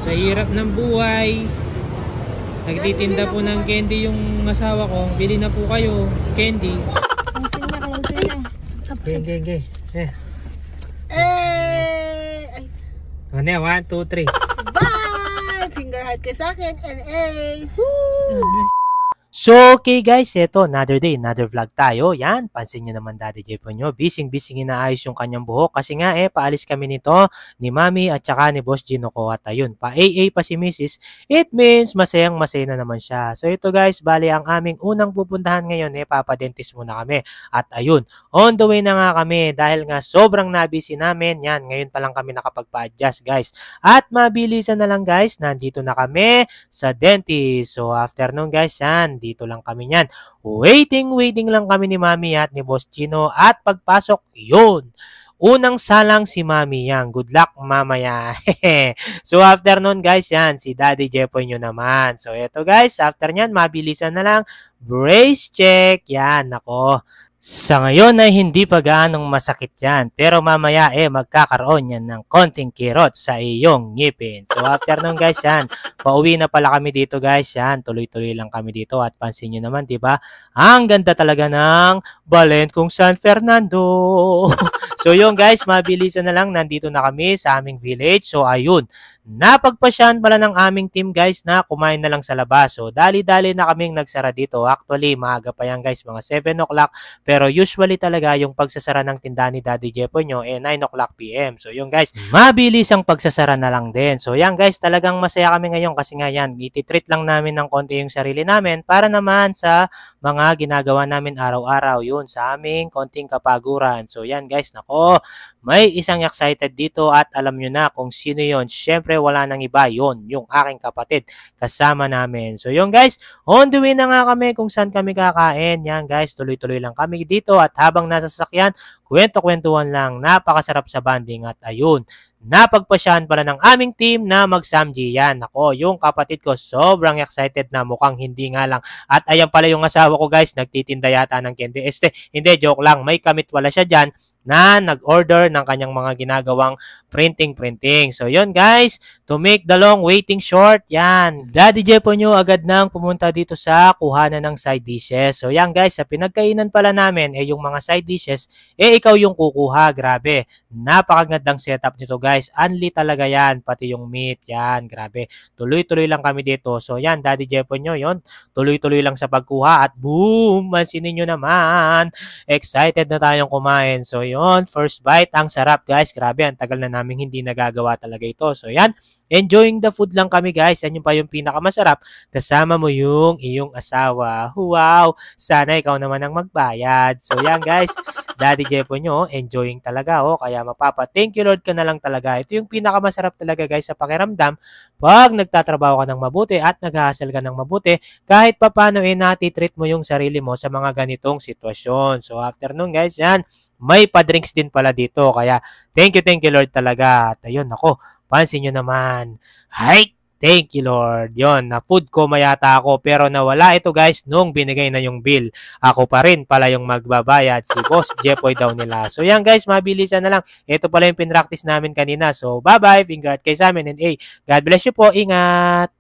Sa hirap ng buhay. Nagtitinda po ng candy yung asawa ko. Bili na po kayo, candy. Okay. Ano yan? 1, 2, 3. Bye! Finger heart kayo sa akin and ace! So, okay guys, eto, another day, another vlog tayo. Yan, pansin nyo naman Daddy Jepo nyo, busy inaayos yung kanyang buhok. Kasi nga paalis kami nito ni Mami at saka ni Boss Gino ko. At ayun, pa-AA pa si Mrs. It means masayang masaya na naman siya. So ito guys, bali ang aming unang pupuntahan ngayon, papadentis muna kami. At ayun, on the way na nga kami dahil nga sobrang nabisi namin. Yan, ngayon pa lang kami nakapagpa-adjust guys. At mabilisan na lang guys, nandito na kami sa dentist. So after nun guys, yan, dito lang kami niyan. Waiting lang kami ni Mami at ni Boss Gino at pagpasok, yun. Unang salang si Mami yan. Good luck mamaya. So after nun guys, yan, si Daddy Jepoy nyo naman. So eto guys, after nyan, mabilisan na lang. Brace check. Yan, ako. Sa ngayon ay hindi pa gaanong masakit yan. Pero mamaya magkakaroon yan ng konting kirot sa iyong ngipin. So after nun guys yan, pauwi na pala kami dito guys. Yan, tuloy-tuloy lang kami dito. At pansin nyo naman, diba? Ang ganda talaga ng Balentong San Fernando. So yun guys, mabilisan na lang. Nandito na kami sa aming village. So ayun, napagpasyahan pala ng aming team guys na kumain na lang sa labas. So dali-dali na kaming nagsara dito. Actually, maaga pa yan guys, mga 7 o'clock. Pero usually talaga yung pagsasara ng tindahan ni Daddy Jepo nyo 9 o'clock PM. So yun guys, mabilis ang pagsasara na lang din. So yan guys, talagang masaya kami ngayon kasi nga yan, ititreat lang namin ng konti yung sarili namin para naman sa mga ginagawa namin araw-araw. Yun, sa aming konting kapaguran. So yan guys, nako, may isang excited dito at alam nyo na kung sino yon. Syempre wala nang iba, yon yung aking kapatid kasama namin. So yun guys, on the way na nga kami kung saan kami kakain. Yan guys, tuloy-tuloy lang kami dito at habang nasa sasakyan, kwento-kwentuhan lang, napakasarap sa banding at ayun, napagpasyahan pala ng aming team na mag-samji. Yan, ako, yung kapatid ko sobrang excited na, mukhang hindi nga lang. At ayan pala yung asawa ko guys, nagtitinda yata ng candy. Hindi, joke lang, may kamit wala siya dyan na nag-order ng kanyang mga ginagawang printing. So yun guys, to make the long waiting short, yan, Daddy Jepo nyo agad nang pumunta dito sa kuhanan ng side dishes. So yan guys, sa pinagkainan pala namin, yung mga side dishes, ikaw yung kukuha. Grabe, napakagandang setup nito guys, unli talaga yan, pati yung meat, yan, grabe, tuloy-tuloy lang kami dito. So yan, Daddy Jepo nyo, yun, tuloy-tuloy lang sa pagkuha at boom, mansinin nyo naman, excited na tayong kumain. So yun, first bite, ang sarap guys, grabe, ang tagal na namin hindi nagagawa talaga ito. So yan, enjoying the food lang kami guys, yan yung pa yung pinakamasarap, kasama mo yung iyong asawa. Wow, sana ikaw naman ang magbayad. So yan guys, Daddy Jepo nyo, enjoying talaga kaya thank you Lord ka na lang talaga. Ito yung pinakamasarap talaga guys sa pakiramdam pag nagtatrabaho ka ng mabuti at nag-hustle ka ng mabuti, kahit papano natitreat mo yung sarili mo sa mga ganitong sitwasyon. So after nun guys, yan, may pa-drinks din pala dito. Kaya thank you Lord talaga. At ayun, ako, pansin nyo naman. Hi! Thank you Lord. Yon, na food ko mayata ako pero nawala ito guys nung binigay na yung bill. Ako pa rin pala yung magbabayad. Si Boss Jepoy daw nila. So yan guys, mabilisan na lang. Ito pala yung pinractice namin kanina. So bye-bye. Finger out kayo sa amin. And God bless you po. Ingat!